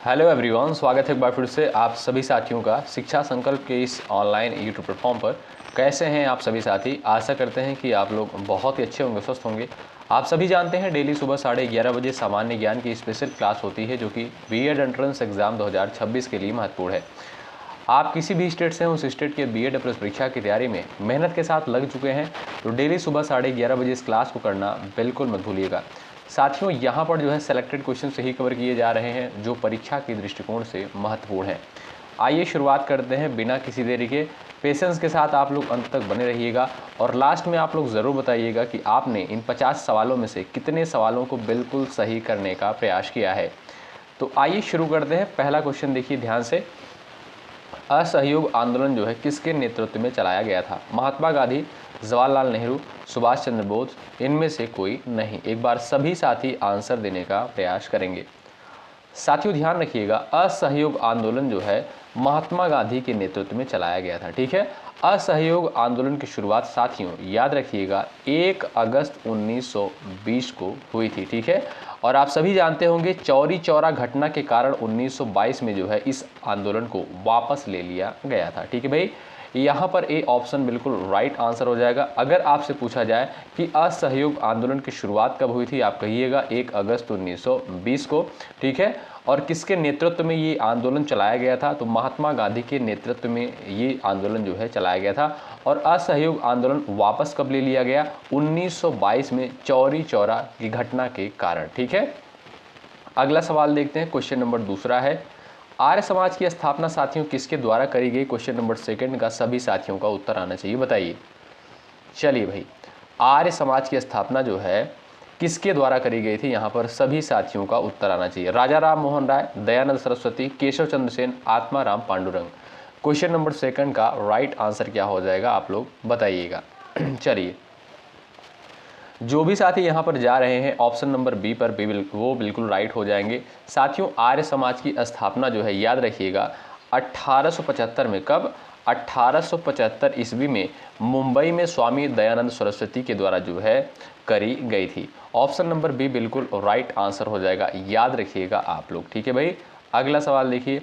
Hello everyone, स्वागत है एक बार फिर से आप सभी साथियों का शिक्षा संकल्प के इस ऑनलाइन यूट्यूब प्लेटफॉर्म पर। कैसे हैं आप सभी साथी? आशा करते हैं कि आप लोग बहुत ही अच्छे होंगे, स्वस्थ होंगे। आप सभी जानते हैं डेली सुबह 11:30 बजे सामान्य ज्ञान की स्पेशल क्लास होती है जो कि बीएड एंट्रेंस एग्जाम 2026 के लिए महत्वपूर्ण है। आप किसी भी स्टेट से हैं, उस स्टेट के बीएड प्रवेश परीक्षा की तैयारी में मेहनत के साथ लग चुके हैं तो डेली सुबह 11:30 बजे इस क्लास को करना बिल्कुल मत भूलिएगा। साथियों, यहाँ पर जो है सेलेक्टेड क्वेश्चन से ही कवर किए जा रहे हैं जो परीक्षा के दृष्टिकोण से महत्वपूर्ण है। आइए शुरुआत करते हैं बिना किसी देरी के। पेशेंस के साथ आप लोग अंत तक बने रहिएगा और लास्ट में आप लोग ज़रूर बताइएगा कि आपने इन 50 सवालों में से कितने सवालों को बिल्कुल सही करने का प्रयास किया है। तो आइए शुरू करते हैं। पहला क्वेश्चन देखिए ध्यान से। असहयोग आंदोलन जो है किसके नेतृत्व में चलाया गया था? महात्मा गांधी, जवाहरलाल नेहरू, सुभाष चंद्र बोस, इनमें से कोई नहीं। एक बार सभी साथी आंसर देने का प्रयास करेंगे। साथियों ध्यान रखिएगा, असहयोग आंदोलन जो है महात्मा गांधी के नेतृत्व में चलाया गया था। ठीक है, असहयोग आंदोलन की शुरुआत साथियों याद रखिएगा 1 अगस्त 1920 को हुई थी। ठीक है, और आप सभी जानते होंगे चौरी चौरा घटना के कारण 1922 में जो है इस आंदोलन को वापस ले लिया गया था। ठीक है भाई, यहाँ पर ए ऑप्शन बिल्कुल राइट आंसर हो जाएगा। अगर आपसे पूछा जाए कि असहयोग आंदोलन की शुरुआत कब हुई थी, आप कहिएगा 1 अगस्त 1920 को। ठीक है, और किसके नेतृत्व में ये आंदोलन चलाया गया था? तो महात्मा गांधी के नेतृत्व में ये आंदोलन जो है चलाया गया था। और असहयोग आंदोलन वापस कब ले लिया गया? 1922 में चौरी चौरा की घटना के कारण। ठीक है, अगला सवाल देखते हैं। क्वेश्चन नंबर दूसरा है, आर्य समाज की स्थापना साथियों किसके द्वारा करी गई? क्वेश्चन नंबर सेकंड का सभी साथियों का उत्तर आना चाहिए, बताइए। चलिए भाई, आर्य समाज की स्थापना जो है किसके द्वारा करी गई थी? यहाँ पर सभी साथियों का उत्तर आना चाहिए। Raja Ram Mohan Roy, Dayanand Saraswati, Keshav Chandra Sen, Atmaram Pandurang. Question number second का राइट आंसर क्या हो जाएगा, आप लोग बताइएगा। चलिए, जो भी साथी यहाँ पर जा रहे हैं ऑप्शन नंबर बी पर वो बिल्कुल राइट हो जाएंगे। साथियों, आर्य समाज की स्थापना जो है याद रखिएगा 1875 में। कब? 1875 ईस्वी में मुंबई में स्वामी दयानंद सरस्वती के द्वारा जो है करी गई थी। ऑप्शन नंबर बी बिल्कुल राइट आंसर हो जाएगा, याद रखिएगा आप लोग। ठीक है भाई, अगला सवाल देखिए।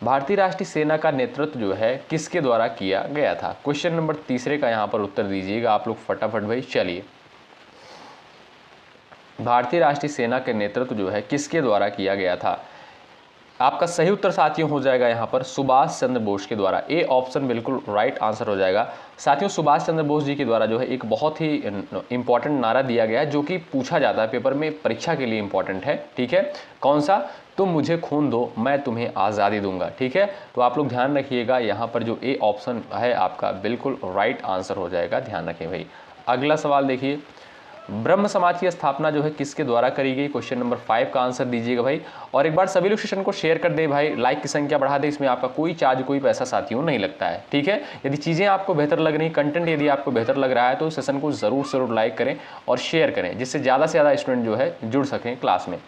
भारतीय राष्ट्रीय सेना का नेतृत्व जो है किसके द्वारा किया गया था? क्वेश्चन नंबर तीसरे का यहाँ पर उत्तर दीजिएगा आप लोग फटाफट भाई। चलिए, भारतीय राष्ट्रीय सेना के नेतृत्व जो है किसके द्वारा किया गया था? आपका सही उत्तर साथियों हो जाएगा यहाँ पर सुभाष चंद्र बोस के द्वारा। ए ऑप्शन बिल्कुल राइट आंसर हो जाएगा। साथियों, सुभाष चंद्र बोस जी के द्वारा जो है एक बहुत ही इंपॉर्टेंट नारा दिया गया है जो कि पूछा जाता है पेपर में, परीक्षा के लिए इंपॉर्टेंट है। ठीक है, कौन सा? तुम मुझे खून दो, मैं तुम्हें आज़ादी दूंगा। ठीक है, तो आप लोग ध्यान रखिएगा, यहाँ पर जो ए ऑप्शन है आपका बिल्कुल राइट आंसर हो जाएगा, ध्यान रखें भाई। अगला सवाल देखिए, ब्रह्म समाज की स्थापना जो है किसके द्वारा करी गई? क्वेश्चन नंबर 5 का आंसर दीजिएगा भाई। और एक बार सभी लोग सेशन को शेयर कर दें भाई, लाइक की संख्या बढ़ा दें, इसमें आपका कोई चार्ज कोई पैसा साथियों नहीं लगता है। ठीक है, यदि चीज़ें आपको बेहतर लग रही, कंटेंट यदि आपको बेहतर लग रहा है तो सेशन को ज़रूर लाइक करें और शेयर करें, जिससे ज़्यादा से ज़्यादा स्टूडेंट जो है जुड़ सकें क्लास में।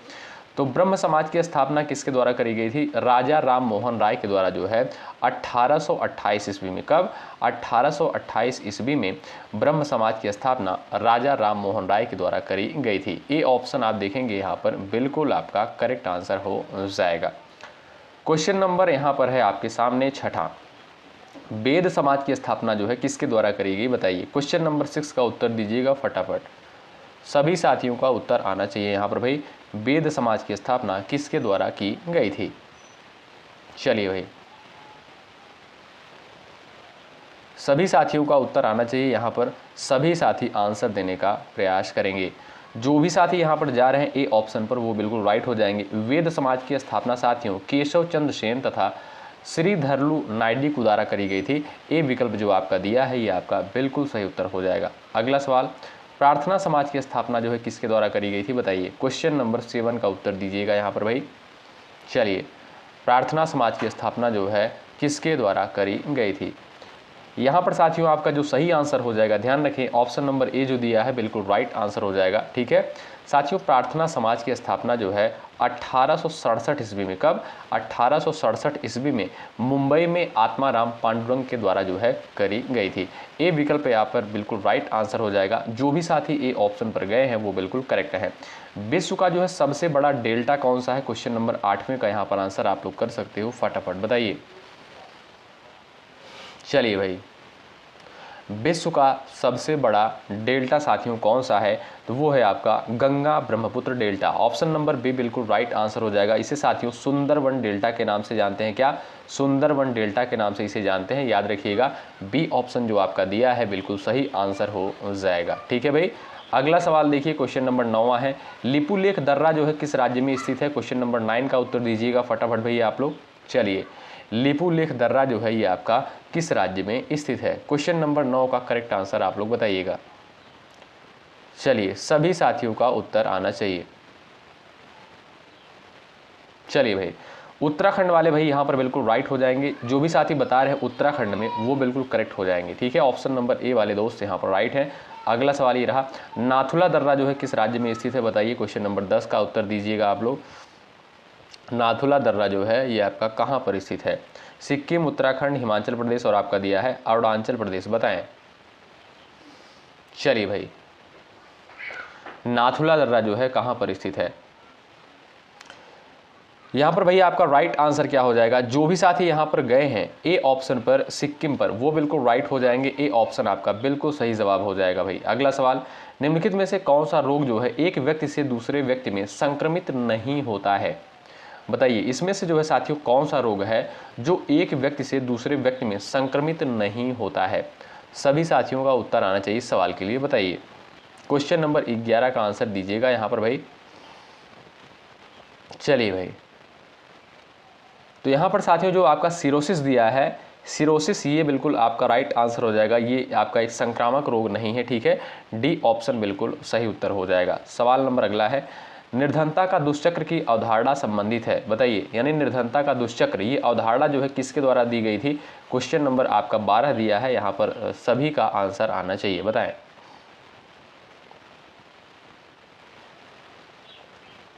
तो ब्रह्म समाज की स्थापना किसके द्वारा करी गई थी? राजा राम मोहन राय के द्वारा जो है 1828 ईस्वी में। कब? 1828 ईस्वी में ब्रह्म समाज की स्थापना राजा राम मोहन राय के द्वारा करी गई थी। ये ऑप्शन आप देखेंगे यहाँ पर बिल्कुल आपका करेक्ट आंसर हो जाएगा। क्वेश्चन नंबर यहाँ पर है आपके सामने छठा, वेद समाज की स्थापना जो है किसके द्वारा करी गई, बताइए। क्वेश्चन नंबर 6 का उत्तर दीजिएगा फटाफट, सभी साथियों का उत्तर आना चाहिए यहाँ पर भाई। वेद समाज की स्थापना किसके द्वारा की गई थी? चलिए भाई, सभी साथियों का उत्तर आना चाहिए यहाँ पर, सभी साथी आंसर देने का प्रयास करेंगे। जो भी साथी यहाँ पर जा रहे हैं ए ऑप्शन पर वो बिल्कुल राइट हो जाएंगे। वेद समाज की स्थापना साथियों केशव चंद्र सेन तथा श्रीधरलू नायडू के द्वारा करी गई थी। ए विकल्प जो आपका दिया है ये आपका बिल्कुल सही उत्तर हो जाएगा। अगला सवाल, प्रार्थना समाज की स्थापना जो है किसके द्वारा करी गई थी, बताइए। क्वेश्चन नंबर 7 का उत्तर दीजिएगा यहाँ पर भाई। चलिए, प्रार्थना समाज की स्थापना जो है किसके द्वारा करी गई थी? यहाँ पर साथियों आपका जो सही आंसर हो जाएगा, ध्यान रखें, ऑप्शन नंबर ए जो दिया है बिल्कुल राइट आंसर हो जाएगा। ठीक है साथियों, प्रार्थना समाज की स्थापना जो है 1867 ईस्वी में, कब? 1867 ईस्वी में मुंबई में आत्माराम पांडुरंग के द्वारा जो है करी गई थी। ए विकल्प यहाँ पर बिल्कुल राइट आंसर हो जाएगा। जो भी साथी ए ऑप्शन पर गए हैं वो बिल्कुल करेक्ट है। विश्व का जो है सबसे बड़ा डेल्टा कौन सा है? क्वेश्चन नंबर 8वें का यहाँ पर आंसर आप लोग कर सकते हो, फटाफट बताइए। चलिए भाई, विश्व का सबसे बड़ा डेल्टा साथियों कौन सा है? तो वो है आपका Ganga Brahmaputra delta. Option number B बिल्कुल राइट आंसर हो जाएगा। इसे साथियों सुंदरवन डेल्टा के नाम से जानते हैं। क्या? सुंदरवन डेल्टा के नाम से इसे जानते हैं, याद रखिएगा। बी ऑप्शन जो आपका दिया है बिल्कुल सही आंसर हो जाएगा। ठीक है भाई, अगला सवाल देखिए, क्वेश्चन नंबर 9 है, लिपुलेख दर्रा जो है किस राज्य में स्थित है? क्वेश्चन नंबर 9 का उत्तर दीजिएगा फटाफट भैया आप लोग। चलिए, लिपुलेख दर्रा जो है ये आपका किस राज्य में स्थित है? क्वेश्चन नंबर 9 का करेक्ट आंसर आप लोग बताइएगा। चलिए, सभी साथियों का उत्तर आना चाहिए। चलिए भाई, उत्तराखंड वाले भाई यहाँ पर बिल्कुल राइट हो जाएंगे। जो भी साथी बता रहे हैं उत्तराखंड में, वो बिल्कुल करेक्ट हो जाएंगे। ठीक है, ऑप्शन नंबर ए वाले दोस्त यहाँ पर राइट है। अगला सवाल ये रहा, नाथुला दर्रा जो है किस राज्य में स्थित है? बताइए। क्वेश्चन नंबर 10 का उत्तर दीजिएगा आप लोग। नाथुला दर्रा जो है ये आपका कहाँ पर स्थित है? सिक्किम, उत्तराखंड, हिमाचल प्रदेश और आपका दिया है अरुणाचल प्रदेश, बताएं। चलिए भाई, नाथुला दर्रा जो है कहाँ पर स्थित है? यहाँ पर भैया आपका राइट आंसर क्या हो जाएगा? जो भी साथी यहाँ पर गए हैं ए ऑप्शन पर, सिक्किम पर, वो बिल्कुल राइट हो जाएंगे। ए ऑप्शन आपका बिल्कुल सही जवाब हो जाएगा भाई। अगला सवाल, निम्नलिखित में से कौन सा रोग जो है एक व्यक्ति से दूसरे व्यक्ति में संक्रमित नहीं होता है? बताइए, इसमें से जो है साथियों कौन सा रोग है जो एक व्यक्ति से दूसरे व्यक्ति में संक्रमित नहीं होता है? सभी साथियों का उत्तर आना चाहिए इस सवाल के लिए, बताइए। क्वेश्चन नंबर 11 का आंसर दीजिएगा यहाँ पर भाई। चलिए भाई, तो यहाँ पर साथियों जो आपका सिरोसिस दिया है, सिरोसिस, ये बिल्कुल आपका राइट आंसर हो जाएगा। ये आपका एक संक्रामक रोग नहीं है। ठीक है, डी ऑप्शन बिल्कुल सही उत्तर हो जाएगा। सवाल नंबर अगला है, निर्धनता का दुष्चक्र की अवधारणा संबंधित है? बताइए, यानी निर्धनता का दुष्चक्र ये अवधारणा जो है किसके द्वारा दी गई थी? क्वेश्चन नंबर आपका 12 दिया है, यहाँ पर सभी का आंसर आना चाहिए, बताएं।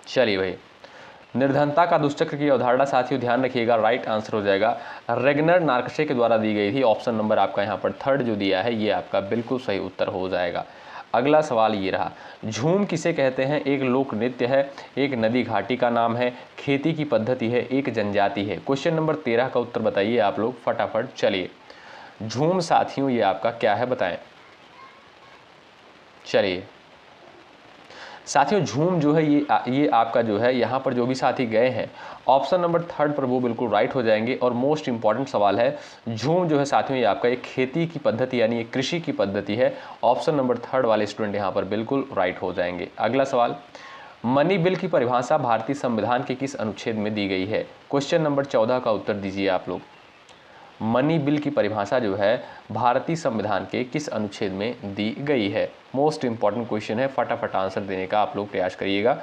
चलिए भाई, निर्धनता का दुष्चक्र की अवधारणा साथियों ध्यान रखिएगा, राइट आंसर हो जाएगा रेगनर नार्कशे के द्वारा दी गई थी। ऑप्शन नंबर आपका यहाँ पर 3 जो दिया है ये आपका बिल्कुल सही उत्तर हो जाएगा। अगला सवाल ये रहा, झूम किसे कहते हैं? एक लोक नृत्य है, एक नदी घाटी का नाम है, खेती की पद्धति है, एक जनजाति है। क्वेश्चन नंबर 13 का उत्तर बताइए आप लोग फटाफट। चलिए, झूम साथियों ये आपका क्या है, बताएं। चलिए साथियों, झूम जो है ये आपका जो है यहाँ पर जो भी साथी गए हैं ऑप्शन नंबर 3 पर, वो बिल्कुल राइट हो जाएंगे। और मोस्ट इंपॉर्टेंट सवाल है, झूम जो है साथियों ये आपका एक खेती की पद्धति यानी एक कृषि की पद्धति है। ऑप्शन नंबर 3 वाले स्टूडेंट यहाँ पर बिल्कुल राइट हो जाएंगे। अगला सवाल, मनी बिल की परिभाषा भारतीय संविधान के किस अनुच्छेद में दी गई है? क्वेश्चन नंबर 14 का उत्तर दीजिए आप लोग। मनी बिल की परिभाषा जो है भारतीय संविधान के किस अनुच्छेद में दी गई है? मोस्ट इंपॉर्टेंट क्वेश्चन है, फटाफट आंसर देने का आप लोग प्रयास करिएगा।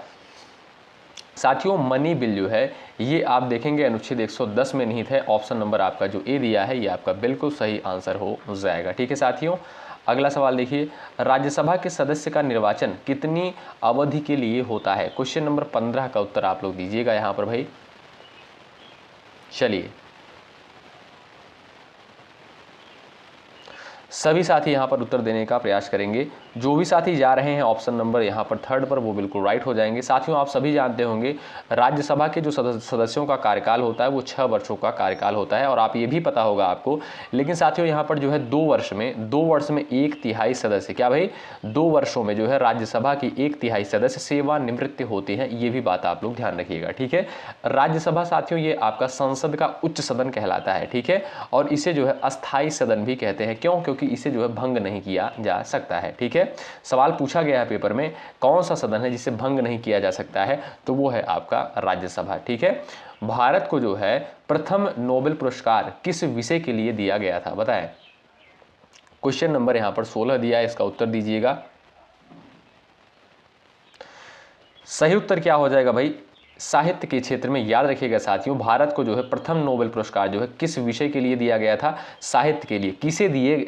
साथियों, मनी बिल जो है ये आप देखेंगे अनुच्छेद 110 में निहित है। ऑप्शन नंबर आपका जो ए दिया है ये आपका बिल्कुल सही आंसर हो जाएगा। ठीक है साथियों, अगला सवाल देखिए, राज्यसभा के सदस्य का निर्वाचन कितनी अवधि के लिए होता है? क्वेश्चन नंबर 15 का उत्तर आप लोग दीजिएगा यहाँ पर भाई। चलिए, सभी साथी यहाँ पर उत्तर देने का प्रयास करेंगे। जो भी साथी जा रहे हैं ऑप्शन नंबर यहाँ पर 3 पर, वो बिल्कुल राइट हो जाएंगे। साथियों, आप सभी जानते होंगे राज्यसभा के जो सदस्यों का कार्यकाल होता है वो 6 वर्षों का कार्यकाल होता है, और आप ये भी पता होगा आपको। लेकिन साथियों यहाँ पर जो है 2 वर्ष में 1/3 सदस्य, क्या भाई, 2 वर्षों में जो है राज्यसभा की 1/3 सदस्य सेवानिवृत्त होते हैं। ये भी बात आप लोग ध्यान रखिएगा। ठीक है, राज्यसभा साथियों ये आपका संसद का उच्च सदन कहलाता है। ठीक है, और इसे जो है अस्थायी सदन भी कहते हैं। क्यों? क्योंकि इसे जो है भंग नहीं किया जा सकता है। ठीक है, सवाल पूछा गया है पेपर में, कौन सा सदन है जिसे भंग नहीं किया जा सकता है? तो वो है आपका राज्यसभा। ठीक है, भारत को जो है प्रथम नोबेल पुरस्कार किस विषय के लिए दिया गया था? बताएं। क्वेश्चन नंबर यहां पर 16 दिया है, इसका उत्तर दीजिएगा। सही उत्तर क्या हो जाएगा भाई? साहित्य के क्षेत्र में याद रखिएगा साथियों, भारत को जो है प्रथम नोबेल पुरस्कार जो है किस विषय के लिए दिया गया था? साहित्य के लिए।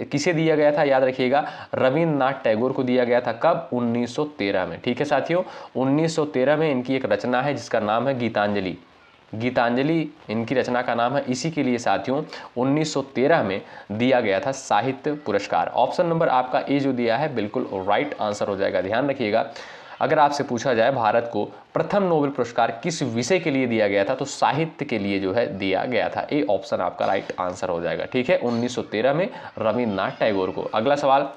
किसे दिया गया था? याद रखिएगा, रविंद्रनाथ टैगोर को दिया गया था। कब? 1913 में। ठीक है साथियों, 1913 में इनकी एक रचना है जिसका नाम है गीतांजलि। गीतांजलि इनकी रचना का नाम है। इसी के लिए साथियों 1913 में दिया गया था साहित्य पुरस्कार। ऑप्शन नंबर आपका ए जो दिया है बिल्कुल राइट आंसर हो जाएगा। ध्यान रखिएगा, अगर आपसे पूछा जाए भारत को प्रथम नोबेल पुरस्कार किस विषय के लिए दिया गया था, तो साहित्य के लिए जो है दिया गया था। ए ऑप्शन आपका राइट आंसर हो जाएगा। ठीक है, 1913 में रविंद्रनाथ टैगोर को। अगला सवाल,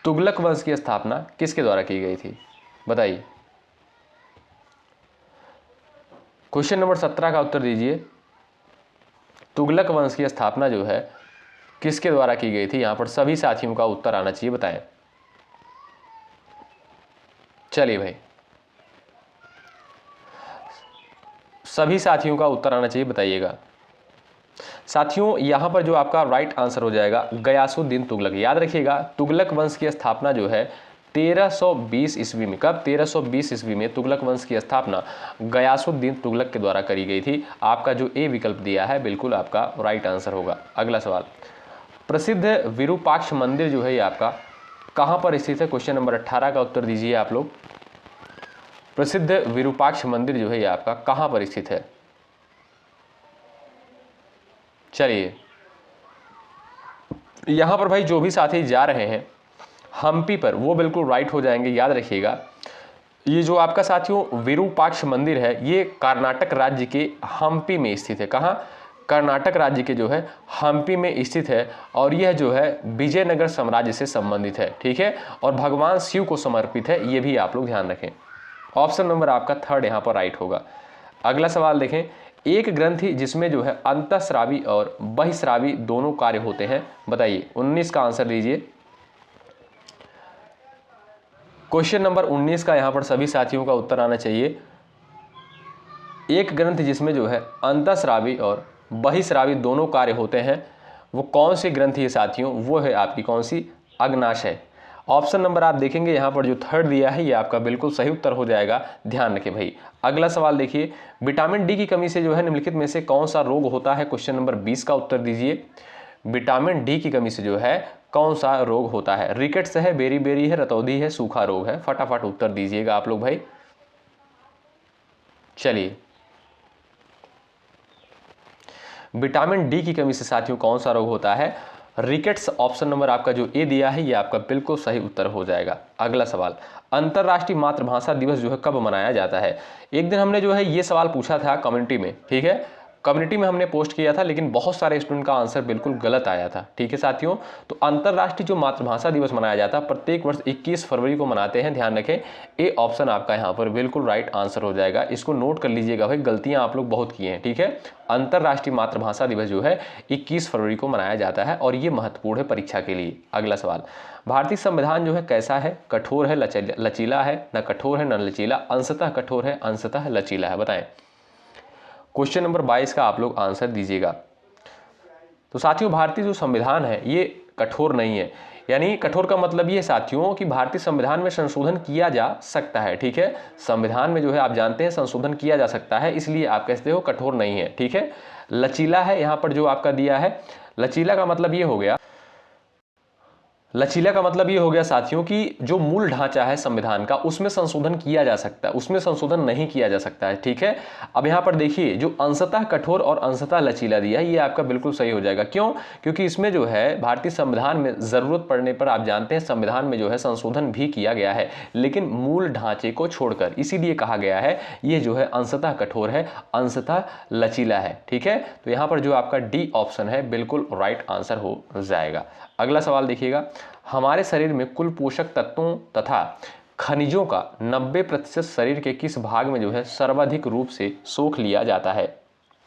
तुगलक वंश की स्थापना किसके द्वारा की गई थी? बताइए। क्वेश्चन नंबर 17 का उत्तर दीजिए। तुगलक वंश की स्थापना जो है किसके द्वारा की गई थी? यहां पर सभी साथियों का उत्तर आना चाहिए, बताएं। चलिए भाई, सभी साथियों का उत्तर आना चाहिए, बताइएगा। साथियों यहां पर जो आपका राइट आंसर हो जाएगा गयासुद्दीन तुगलक। याद रखिएगा, तुगलक वंश की स्थापना जो है 1320 ईस्वी में। कब? 1320 ईस्वी में तुगलक वंश की स्थापना गयासुद्दीन तुगलक के द्वारा करी गई थी। आपका जो ए विकल्प दिया है बिल्कुल आपका राइट आंसर होगा। अगला सवाल, प्रसिद्ध विरूपाक्ष मंदिर जो है ये आपका कहां पर स्थित है? क्वेश्चन नंबर 18 का उत्तर दीजिए आप लोग। प्रसिद्ध विरूपाक्ष मंदिर जो है ये आपका कहां पर स्थित है? चलिए, यहां पर भाई जो भी साथी जा रहे हैं हम्पी पर, वो बिल्कुल राइट हो जाएंगे। याद रखिएगा, ये जो आपका साथियों विरूपाक्ष मंदिर है ये कर्नाटक राज्य के हम्पी में स्थित है। कहां? कर्नाटक राज्य के जो है हम्पी में स्थित है और यह जो है विजयनगर साम्राज्य से संबंधित है। ठीक है, और भगवान शिव को समर्पित है, ये भी आप लोग ध्यान रखें। ऑप्शन नंबर आपका थर्ड यहां पर राइट होगा। अगला सवाल देखें, एक ग्रंथि जिसमें जो है अंतःस्रावी और बहिस्रावी दोनों कार्य होते हैं, बताइए। 19 का आंसर दीजिए। क्वेश्चन नंबर 19 का यहां पर सभी साथियों का उत्तर आना चाहिए। एक ग्रंथ जिसमें जो है अंतःस्रावी और बहिस्रावी दोनों कार्य होते हैं, वो कौन सी ग्रंथि है साथियों? वो है आपकी कौन सी? अग्नाशय। ऑप्शन नंबर आप देखेंगे यहां पर जो थर्ड दिया है ये आपका बिल्कुल सही उत्तर हो जाएगा। ध्यान रखें भाई। अगला सवाल देखिए, विटामिन डी की कमी से जो है निम्नलिखित में से कौन सा रोग होता है? क्वेश्चन नंबर 20 का उत्तर दीजिए। विटामिन डी की कमी से जो है कौन सा रोग होता है? रिकेट्स है, बेरी है, रतौंधी है, सूखा रोग है? फटाफट उत्तर दीजिएगा आप लोग भाई। चलिए, विटामिन डी की कमी से साथियों कौन सा रोग होता है? रिकेट्स। ऑप्शन नंबर आपका जो ए दिया है ये आपका बिल्कुल सही उत्तर हो जाएगा। अगला सवाल, अंतर्राष्ट्रीय मातृभाषा दिवस जो है कब मनाया जाता है? एक दिन हमने जो है ये सवाल पूछा था कम्युनिटी में। ठीक है, कम्युनिटी में हमने पोस्ट किया था, लेकिन बहुत सारे स्टूडेंट का आंसर बिल्कुल गलत आया था। ठीक है साथियों, तो अंतर्राष्ट्रीय जो मातृभाषा दिवस मनाया जाता है प्रत्येक वर्ष 21 फरवरी को मनाते हैं। ध्यान रखें, ए ऑप्शन आपका यहाँ पर बिल्कुल राइट आंसर हो जाएगा। इसको नोट कर लीजिएगा भाई, गलतियां आप लोग बहुत किए हैं। ठीक है, अंतर्राष्ट्रीय मातृभाषा दिवस जो है 21 फरवरी को मनाया जाता है और ये महत्वपूर्ण है परीक्षा के लिए। अगला सवाल, भारतीय संविधान जो है कैसा है? कठोर है, लचीला है? न कठोर है न लचीला, अंशतः कठोर है, अंशतः लचीला है? बताएं। क्वेश्चन नंबर 22 का आप लोग आंसर दीजिएगा। तो साथियों भारतीय जो संविधान है ये कठोर नहीं है, यानी कठोर का मतलब ये साथियों कि भारतीय संविधान में संशोधन किया जा सकता है। ठीक है, संविधान में जो है आप जानते हैं संशोधन किया जा सकता है, इसलिए आप कहते हो कठोर नहीं है। ठीक है, लचीला है यहाँ पर जो आपका दिया है। लचीला का मतलब ये हो गया, लचीला का मतलब ये हो गया साथियों कि जो मूल ढांचा है संविधान का उसमें संशोधन किया जा सकता है, उसमें संशोधन नहीं किया जा सकता है। ठीक है, अब यहाँ पर देखिए जो अंशतः कठोर और अंशतः लचीला दिया है ये आपका बिल्कुल सही हो जाएगा। क्यों? क्योंकि इसमें जो है भारतीय संविधान में जरूरत पड़ने पर आप जानते हैं संविधान में जो है संशोधन भी किया गया है, लेकिन मूल ढांचे को छोड़कर, इसीलिए कहा गया है ये जो है अंशतः कठोर है, अंशतः लचीला है। ठीक है, तो यहाँ पर जो आपका डी ऑप्शन है बिल्कुल राइट आंसर हो जाएगा। अगला सवाल देखिएगा, हमारे शरीर में कुल पोषक तत्वों तथा खनिजों का 90% शरीर के किस भाग में जो है सर्वाधिक रूप से सोख लिया जाता है?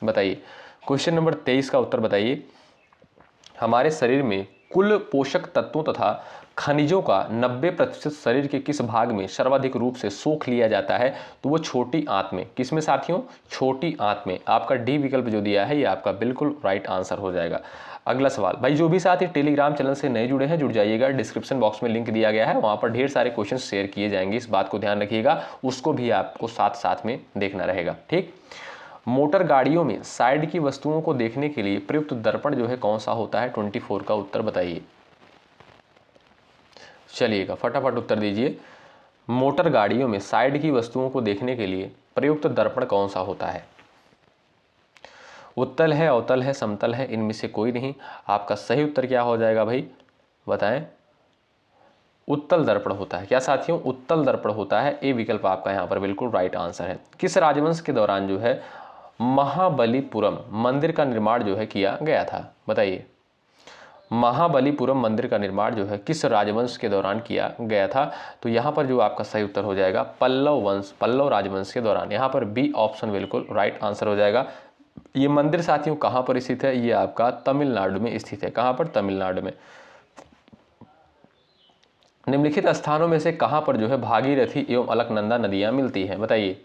बताइए। क्वेश्चन नंबर 23 का उत्तर बताइए। हमारे शरीर में कुल पोषक तत्वों तथा खनिजों का 90% शरीर के किस भाग में सर्वाधिक रूप से सोख लिया जाता है? तो वो छोटी आंत में। किस में साथियों? छोटी आंत में। आपका डी विकल्प जो दिया है ये आपका बिल्कुल राइट आंसर हो जाएगा। अगला सवाल, भाई जो भी साथी टेलीग्राम चैनल से नए जुड़े हैं जुड़ जाइएगा, डिस्क्रिप्शन बॉक्स में लिंक दिया गया है, वहाँ पर ढेर सारे क्वेश्चन शेयर किए जाएंगे, इस बात को ध्यान रखिएगा, उसको भी आपको साथ साथ में देखना रहेगा। ठीक, मोटर गाड़ियों में साइड की वस्तुओं को देखने के लिए प्रयुक्त दर्पण जो है कौन सा होता है? 24 का उत्तर बताइए। चलिएगा फटाफट उत्तर दीजिए। मोटर गाड़ियों में साइड की वस्तुओं को देखने के लिए प्रयुक्त दर्पण कौन सा होता है? उत्तल है, अवतल है, समतल है, इनमें से कोई नहीं। आपका सही उत्तर क्या हो जाएगा भाई, बताएं। उत्तल दर्पण होता है। क्या साथियों? उत्तल दर्पण होता है। ए विकल्प आपका यहाँ पर बिल्कुल राइट आंसर है। किस राजवंश के दौरान जो है महाबलीपुरम मंदिर का निर्माण जो है किया गया था? बताइए। महाबलीपुरम मंदिर का निर्माण जो है किस राजवंश के दौरान किया गया था? तो यहाँ पर जो आपका सही उत्तर हो जाएगा पल्लव वंश, पल्लव राजवंश के दौरान। यहाँ पर बी ऑप्शन बिल्कुल राइट आंसर हो जाएगा। ये मंदिर साथियों कहाँ पर स्थित है? ये आपका तमिलनाडु में स्थित है। कहाँ पर? तमिलनाडु में। निम्नलिखित स्थानों में से कहाँ पर जो है भागीरथी एवं अलकनंदा नदियाँ मिलती हैं? बताइए।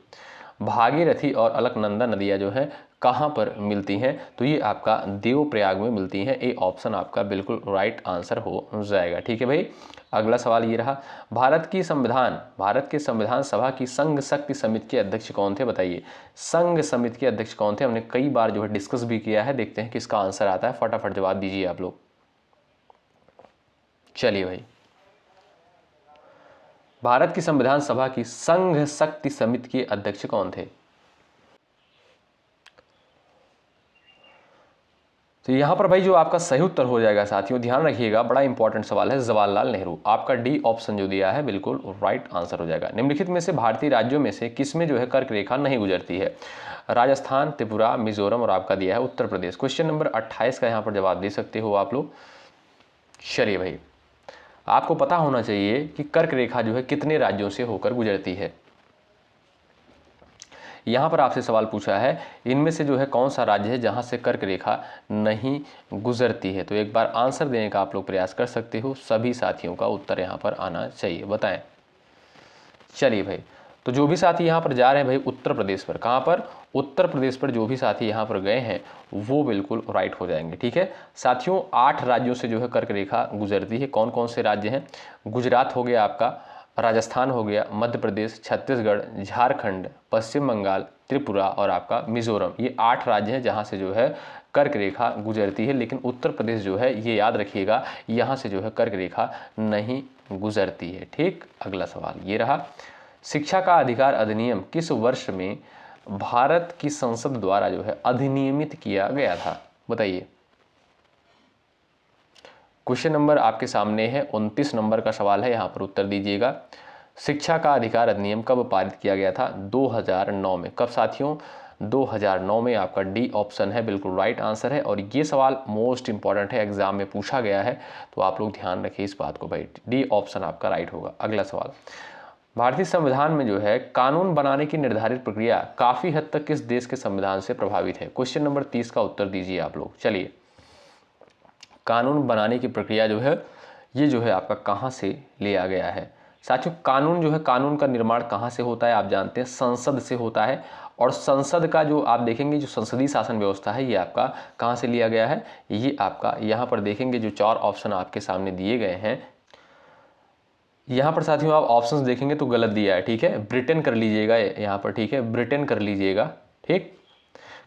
भागीरथी और अलकनंदा नदियाँ जो है कहाँ पर मिलती हैं? तो ये आपका देवप्रयाग में मिलती हैं। ए ऑप्शन आपका बिल्कुल राइट आंसर हो जाएगा। ठीक है भाई। अगला सवाल ये रहा, भारत के संविधान सभा की संघ शक्ति समिति के अध्यक्ष कौन थे? बताइए। संघ समिति के अध्यक्ष कौन थे? हमने कई बार जो है डिस्कस भी किया है, देखते हैं किसका आंसर आता है। फटाफट जवाब दीजिए आप लोग। चलिए भाई, भारत की संविधान सभा की संघ शक्ति समिति के अध्यक्ष कौन थे? तो यहां पर भाई जो आपका सही उत्तर हो जाएगा साथियों, ध्यान रखिएगा, बड़ा इंपॉर्टेंट सवाल है, जवाहरलाल नेहरू। आपका डी ऑप्शन जो दिया है बिल्कुल राइट आंसर हो जाएगा। निम्नलिखित में से भारतीय राज्यों में से किसमें जो है कर्क रेखा नहीं गुजरती है? राजस्थान, त्रिपुरा, मिजोरम और आपका दिया है उत्तर प्रदेश। क्वेश्चन नंबर 28 का यहाँ पर जवाब दे सकते हो आप लोग। चलिए भाई, आपको पता होना चाहिए कि कर्क रेखा जो है कितने राज्यों से होकर गुजरती है। यहाँ पर आपसे सवाल पूछा है, इनमें से जो है कौन सा राज्य है जहाँ से कर्क रेखा नहीं गुजरती है? तो एक बार आंसर देने का आप लोग प्रयास कर सकते हो। सभी साथियों का उत्तर यहाँ पर आना चाहिए, बताएं। चलिए भाई, तो जो भी साथी यहाँ पर जा रहे हैं भाई उत्तर प्रदेश पर, कहाँ पर? उत्तर प्रदेश पर जो भी साथी यहाँ पर गए हैं वो बिल्कुल राइट हो जाएंगे। ठीक है साथियों, 8 राज्यों से जो है कर्क रेखा गुजरती है। कौन कौन से राज्य हैं? गुजरात हो गया आपका, राजस्थान हो गया, मध्य प्रदेश, छत्तीसगढ़, झारखंड, पश्चिम बंगाल, त्रिपुरा और आपका मिजोरम। ये 8 राज्य हैं जहाँ से जो है कर्क रेखा गुजरती है। लेकिन उत्तर प्रदेश जो है, ये याद रखिएगा, यहाँ से जो है कर्क रेखा नहीं गुजरती है। ठीक, अगला सवाल ये रहा, शिक्षा का अधिकार अधिनियम किस वर्ष में भारत की संसद द्वारा जो है अधिनियमित किया गया था? बताइए। क्वेश्चन नंबर आपके सामने है, 29 नंबर का सवाल है, यहाँ पर उत्तर दीजिएगा। शिक्षा का अधिकार अधिनियम कब पारित किया गया था? 2009 में। कब साथियों? 2009 में। आपका डी ऑप्शन है बिल्कुल राइट आंसर है। और ये सवाल मोस्ट इंपॉर्टेंट है, एग्जाम में पूछा गया है, तो आप लोग ध्यान रखिए इस बात को भाई। डी ऑप्शन आपका राइट होगा। अगला सवाल, भारतीय संविधान में जो है कानून बनाने की निर्धारित प्रक्रिया काफ़ी हद तक किस देश के संविधान से प्रभावित है? क्वेश्चन नंबर 30 का उत्तर दीजिए आप लोग। चलिए, कानून बनाने की प्रक्रिया जो है ये जो है आपका कहाँ से लिया गया है? साथियों, कानून जो है, कानून का निर्माण कहाँ से होता है? आप जानते हैं संसद से होता है। और संसद का जो आप देखेंगे जो संसदीय शासन व्यवस्था है, ये आपका कहाँ से लिया गया है? ये आपका यहाँ पर देखेंगे जो 4 ऑप्शन आपके सामने दिए गए हैं, यहाँ पर साथियों आप ऑप्शंस देखेंगे तो गलत दिया है। ठीक है, ब्रिटेन कर लीजिएगा यहाँ पर। ठीक है, ब्रिटेन कर लीजिएगा। ठीक,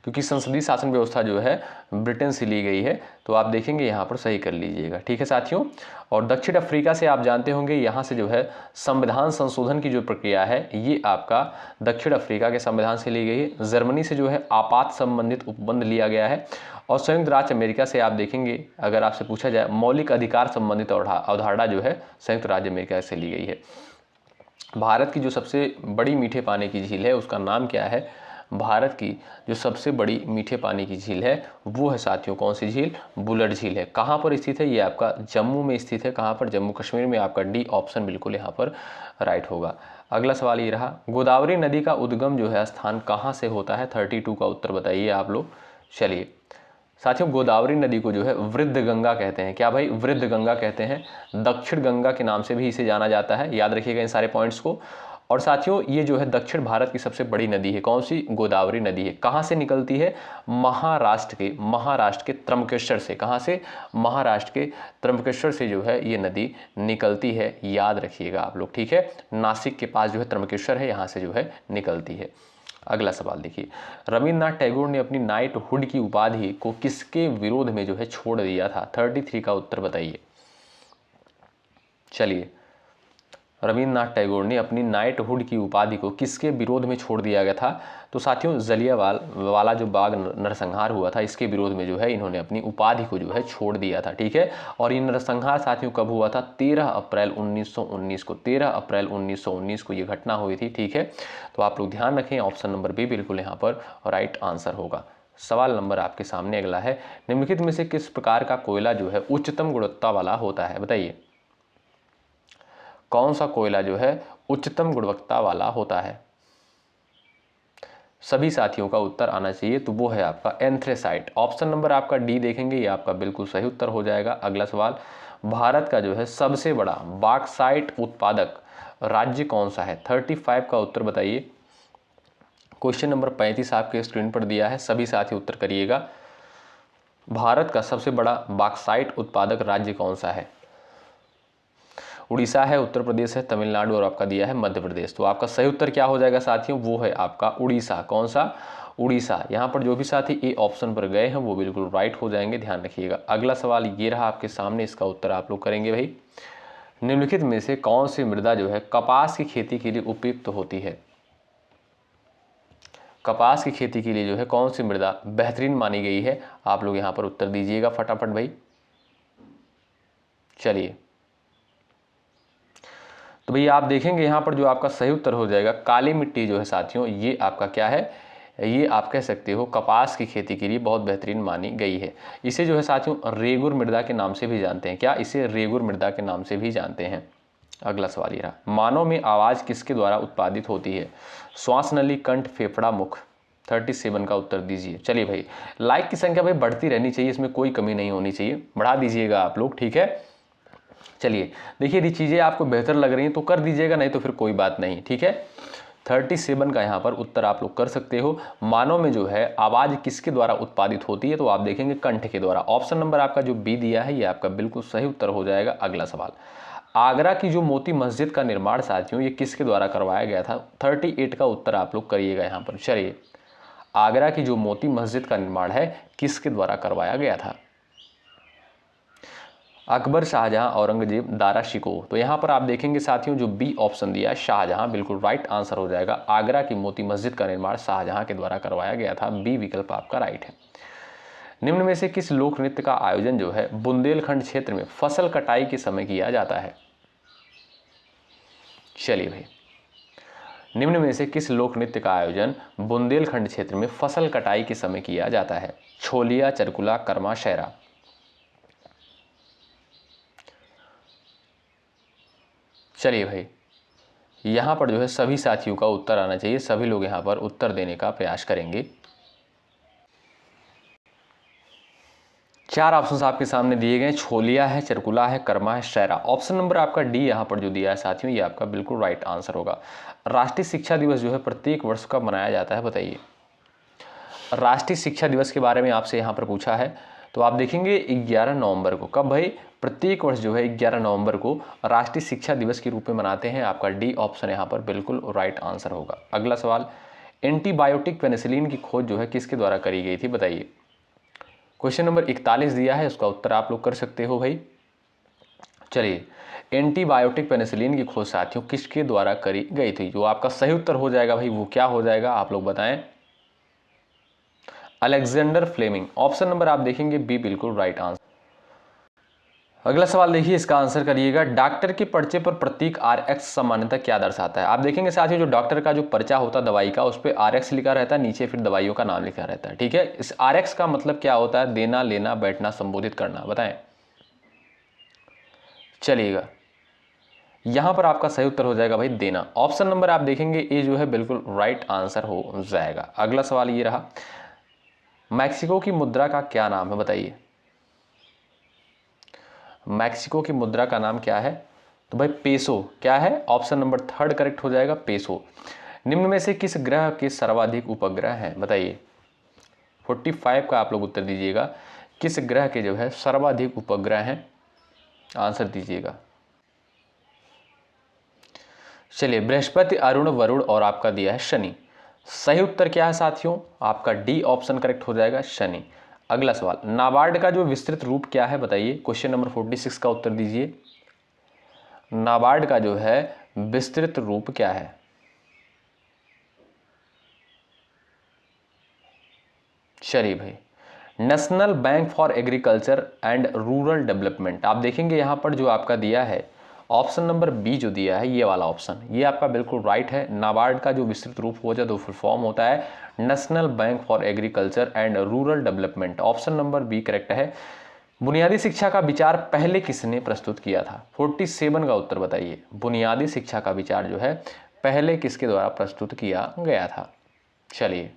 क्योंकि संसदीय शासन व्यवस्था जो है ब्रिटेन से ली गई है, तो आप देखेंगे यहाँ पर सही कर लीजिएगा। ठीक है साथियों, और दक्षिण अफ्रीका से आप जानते होंगे यहाँ से जो है संविधान संशोधन की जो प्रक्रिया है ये आपका दक्षिण अफ्रीका के संविधान से ली गई है। जर्मनी से जो है आपात संबंधित उपबंध लिया गया है। और संयुक्त राज्य अमेरिका से आप देखेंगे, अगर आपसे पूछा जाए मौलिक अधिकार संबंधित अवधारणा जो है संयुक्त राज्य अमेरिका से ली गई है। भारत की जो सबसे बड़ी मीठे पानी की झील है उसका नाम क्या है? भारत की जो सबसे बड़ी मीठे पानी की झील है वो है साथियों कौन सी झील? बुलर झील है। कहाँ पर स्थित है? ये आपका जम्मू में स्थित है। कहाँ पर? जम्मू कश्मीर में। आपका डी ऑप्शन बिल्कुल यहाँ पर राइट होगा। अगला सवाल ये रहा, गोदावरी नदी का उद्गम जो है स्थान कहाँ से होता है? 32 का उत्तर बताइए आप लोग। चलिए साथियों, गोदावरी नदी को जो है वृद्ध गंगा कहते हैं। क्या भाई? वृद्ध गंगा कहते हैं। दक्षिण गंगा के नाम से भी इसे जाना जाता है, याद रखिएगा इन सारे पॉइंट्स को। और साथियों ये जो है दक्षिण भारत की सबसे बड़ी नदी है। कौन सी? गोदावरी नदी है। कहाँ से निकलती है? महाराष्ट्र के त्रंबकेश्वर से। कहाँ से? महाराष्ट्र के त्रंबकेश्वर से जो है ये नदी निकलती है, याद रखिएगा आप लोग, ठीक है। नासिक के पास जो है त्रंबकेश्वर है, यहाँ से जो है निकलती है। अगला सवाल देखिए, रविन्द्रनाथ टैगोर ने अपनी नाइटहुड की उपाधि को किसके विरोध में जो है छोड़ दिया था? 33 का उत्तर बताइए। चलिए, रविन्द्रनाथ टैगोर ने अपनी नाइटहुड की उपाधि को किसके विरोध में छोड़ दिया गया था? तो साथियों जलियांवाला जो बाग नरसंहार हुआ था, इसके विरोध में जो है इन्होंने अपनी उपाधि को जो है छोड़ दिया था, ठीक है। और ये नरसंहार साथियों कब हुआ था? 13 अप्रैल 1919 को। 13 अप्रैल 1919 को ये घटना हुई थी, ठीक है। तो आप लोग ध्यान रखें, ऑप्शन नंबर बी बिल्कुल यहाँ पर राइट आंसर होगा। सवाल नंबर आपके सामने अगला है, निम्नलिखित में से किस प्रकार का कोयला जो है उच्चतम गुणवत्ता वाला होता है? बताइए, कौन सा कोयला जो है उच्चतम गुणवत्ता वाला होता है? सभी साथियों का उत्तर आना चाहिए, तो वो है आपका एंथ्रेसाइट। ऑप्शन नंबर आपका डी देखेंगे, ये आपका बिल्कुल सही उत्तर हो जाएगा। अगला सवाल, भारत का जो है सबसे बड़ा बॉक्साइट उत्पादक राज्य कौन सा है? 35 का उत्तर बताइए। क्वेश्चन नंबर 35 आपके स्क्रीन पर दिया है, सभी साथी उत्तर करिएगा। भारत का सबसे बड़ा बॉक्साइट उत्पादक राज्य कौन सा है? उड़ीसा है, उत्तर प्रदेश है, तमिलनाडु और आपका दिया है मध्य प्रदेश। तो आपका सही उत्तर क्या हो जाएगा साथियों? वो है आपका उड़ीसा। कौन सा? उड़ीसा। यहाँ पर जो भी साथी ए ऑप्शन पर गए हैं वो बिल्कुल राइट हो जाएंगे, ध्यान रखिएगा। अगला सवाल ये रहा आपके सामने, इसका उत्तर आप लोग करेंगे भाई। निम्नलिखित में से कौन सी मृदा जो है कपास की खेती के लिए उपयुक्त होती है? कपास की खेती के लिए जो है कौन सी मृदा बेहतरीन मानी गई है? आप लोग यहाँ पर उत्तर दीजिएगा फटाफट भाई। चलिए, तो भैया आप देखेंगे यहाँ पर जो आपका सही उत्तर हो जाएगा, काली मिट्टी जो है साथियों, ये आपका क्या है? ये आप कह सकते हो कपास की खेती के लिए बहुत बेहतरीन मानी गई है। इसे जो है साथियों रेगुर मृदा के नाम से भी जानते हैं। क्या? इसे रेगुर मृदा के नाम से भी जानते हैं। अगला सवाल ये रहा, मानव में आवाज़ किसके द्वारा उत्पादित होती है? श्वास नली, कंठ, फेफड़ा, मुख। 37 का उत्तर दीजिए। चलिए भाई, लाइक की संख्या भाई बढ़ती रहनी चाहिए, इसमें कोई कमी नहीं होनी चाहिए, बढ़ा दीजिएगा आप लोग, ठीक है। चलिए देखिए, यदि चीज़ें आपको बेहतर लग रही हैं तो कर दीजिएगा, नहीं तो फिर कोई बात नहीं, ठीक है। 37 का यहाँ पर उत्तर आप लोग कर सकते हो। मानव में जो है आवाज़ किसके द्वारा उत्पादित होती है? तो आप देखेंगे कंठ के द्वारा। ऑप्शन नंबर आपका जो बी दिया है ये आपका बिल्कुल सही उत्तर हो जाएगा। अगला सवाल, आगरा की जो मोती मस्जिद का निर्माण साथियों ये किसके द्वारा करवाया गया था? 38 का उत्तर आप लोग करिएगा यहाँ पर। चलिए, आगरा की जो मोती मस्जिद का निर्माण है किसके द्वारा करवाया गया था? अकबर, शाहजहां, औरंगजेब, दारा शिकोह। तो यहाँ पर आप देखेंगे साथियों जो बी ऑप्शन दिया है शाहजहां, बिल्कुल राइट आंसर हो जाएगा। आगरा की मोती मस्जिद का निर्माण शाहजहां के द्वारा करवाया गया था। बी विकल्प आपका राइट है। निम्न में से किस लोक नृत्य का आयोजन जो है बुंदेलखंड क्षेत्र में फसल कटाई के समय किया जाता है? चलिए भाई, निम्न में से किस लोक नृत्य का आयोजन बुंदेलखंड क्षेत्र में फसल कटाई के समय किया जाता है? छोलिया, चरकुला, कर्मा, शहरा। चलिए भाई, यहाँ पर जो है सभी साथियों का उत्तर आना चाहिए, सभी लोग यहाँ पर उत्तर देने का प्रयास करेंगे। 4 ऑप्शंस आपके सामने दिए गए, छोलिया है, चरकुला है, कर्मा है, शहरा। ऑप्शन नंबर आपका डी यहाँ पर जो दिया है साथियों ये आपका बिल्कुल राइट आंसर होगा। राष्ट्रीय शिक्षा दिवस जो है प्रत्येक वर्ष कब मनाया जाता है? बताइए। राष्ट्रीय शिक्षा दिवस के बारे में आपसे यहाँ पर पूछा है, तो आप देखेंगे 11 नवंबर को। कब भाई? प्रत्येक वर्ष जो है 11 नवंबर को राष्ट्रीय शिक्षा दिवस के रूप में मनाते हैं। आपका डी ऑप्शन यहाँ पर बिल्कुल राइट आंसर होगा। अगला सवाल, एंटीबायोटिक पेनिसिलिन की खोज जो है किसके द्वारा करी गई थी? बताइए। क्वेश्चन नंबर 41 दिया है, उसका उत्तर आप लोग कर सकते हो भाई। चलिए, एंटीबायोटिक पेनिसिलिन की खोज साथियों किसके द्वारा करी गई थी? जो आपका सही उत्तर हो जाएगा भाई वो क्या हो जाएगा आप लोग बताएं। Alexander Fleming. ऑप्शन नंबर आप देखेंगे बी बिल्कुल राइट आंसर। अगला सवाल देखिए, इसका आंसर करिएगा। डॉक्टर के पर्चे पर प्रतीक RX सामान्यतः क्या दर्शाता है? आप देखेंगे साथियों जो डॉक्टर का जो पर्चा होता है दवाई का, उस पर RX लिखा रहता है, नीचे फिर दवाइयों का नाम लिखा रहता है, ठीक है। इस RX का मतलब क्या होता है? देना, लेना, बैठना, संबोधित करना। बताएं। चलिएगा, यहां पर आपका सही उत्तर हो जाएगा भाई देना। ऑप्शन नंबर आप देखेंगे ए जो है बिल्कुल राइट आंसर हो जाएगा। अगला सवाल ये रहा, मैक्सिको की मुद्रा का क्या नाम है? बताइए। मैक्सिको की मुद्रा का नाम क्या है? तो भाई पेसो क्या है, ऑप्शन नंबर 3 करेक्ट हो जाएगा, पेसो। निम्न में से किस ग्रह के सर्वाधिक उपग्रह हैं, बताइए। 45 का आप लोग उत्तर दीजिएगा, किस ग्रह के जो है सर्वाधिक उपग्रह हैं, आंसर दीजिएगा। चलिए, बृहस्पति, अरुण, वरुण और आपका दिया है शनि। सही उत्तर क्या है साथियों, आपका डी ऑप्शन करेक्ट हो जाएगा, शनि। अगला सवाल, नाबार्ड का जो विस्तृत रूप क्या है, बताइए। क्वेश्चन नंबर 46 का उत्तर दीजिए। नाबार्ड का जो है विस्तृत रूप क्या है। चलिए भाई, national bank for agriculture and rural development. आप देखेंगे यहां पर जो आपका दिया है ऑप्शन नंबर बी जो दिया है, ये वाला ऑप्शन, ये आपका बिल्कुल राइट है। नाबार्ड का जो विस्तृत रूप हो जाए तो फुल फॉर्म होता है national bank for agriculture and rural development. Option number B correct है। बुनियादी शिक्षा का विचार पहले किसने प्रस्तुत किया था, 47 का उत्तर बताइए। बुनियादी शिक्षा का विचार जो है पहले किसके द्वारा प्रस्तुत किया गया था। चलिए,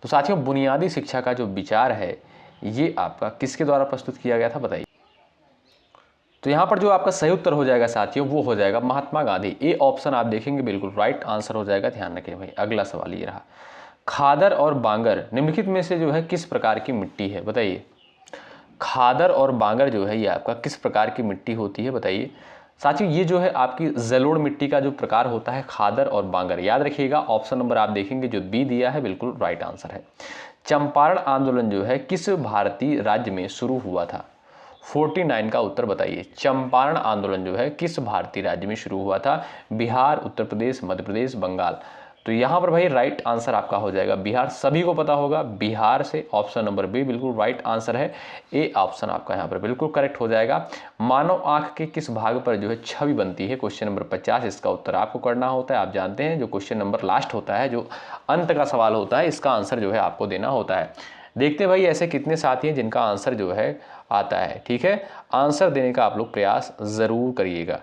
तो साथियों बुनियादी शिक्षा का जो विचार है ये आपका किसके द्वारा प्रस्तुत किया गया था, बताइए। तो यहाँ पर जो आपका सही उत्तर हो जाएगा साथियों वो हो जाएगा महात्मा गांधी। ए ऑप्शन आप देखेंगे बिल्कुल राइट आंसर हो जाएगा, ध्यान रखें भाई। अगला सवाल ये रहा, खादर और बांगर निम्नलिखित में से जो है किस प्रकार की मिट्टी है, बताइए। खादर और बांगर जो है ये आपका किस प्रकार की मिट्टी होती है, बताइए। साथियों ये जो है आपकी जलोढ़ मिट्टी का जो प्रकार होता है, खादर और बांगर, याद रखिएगा। ऑप्शन नंबर आप देखेंगे जो बी दिया है बिल्कुल राइट आंसर है। चंपारण आंदोलन जो है किस भारतीय राज्य में शुरू हुआ था, 49 का उत्तर बताइए। चंपारण आंदोलन जो है किस भारतीय राज्य में शुरू हुआ था, बिहार, उत्तर प्रदेश, मध्य प्रदेश, बंगाल। तो यहाँ पर भाई राइट आंसर आपका हो जाएगा बिहार, सभी को पता होगा बिहार से। ऑप्शन नंबर बी बिल्कुल राइट आंसर है। ए ऑप्शन आपका यहाँ पर बिल्कुल करेक्ट हो जाएगा। मानव आंख के किस भाग पर जो है छवि बनती है, क्वेश्चन नंबर 50, इसका उत्तर आपको करना होता है। आप जानते हैं जो क्वेश्चन नंबर लास्ट होता है, जो अंत का सवाल होता है, इसका आंसर जो है आपको देना होता है। देखते भाई ऐसे कितने साथी हैं जिनका आंसर जो है आता है, ठीक है। आंसर देने का आप लोग प्रयास जरूर करिएगा।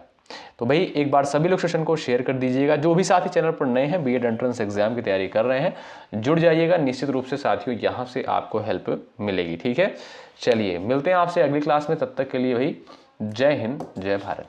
तो भाई एक बार सभी लोग सेशन को शेयर कर दीजिएगा। जो भी साथी चैनल पर नए हैं, बीएड एंट्रेंस एग्जाम की तैयारी कर रहे हैं, जुड़ जाइएगा। निश्चित रूप से साथियों यहाँ से आपको हेल्प मिलेगी, ठीक है। चलिए मिलते हैं आपसे अगली क्लास में, तब तक के लिए भाई जय हिंद, जय भारत।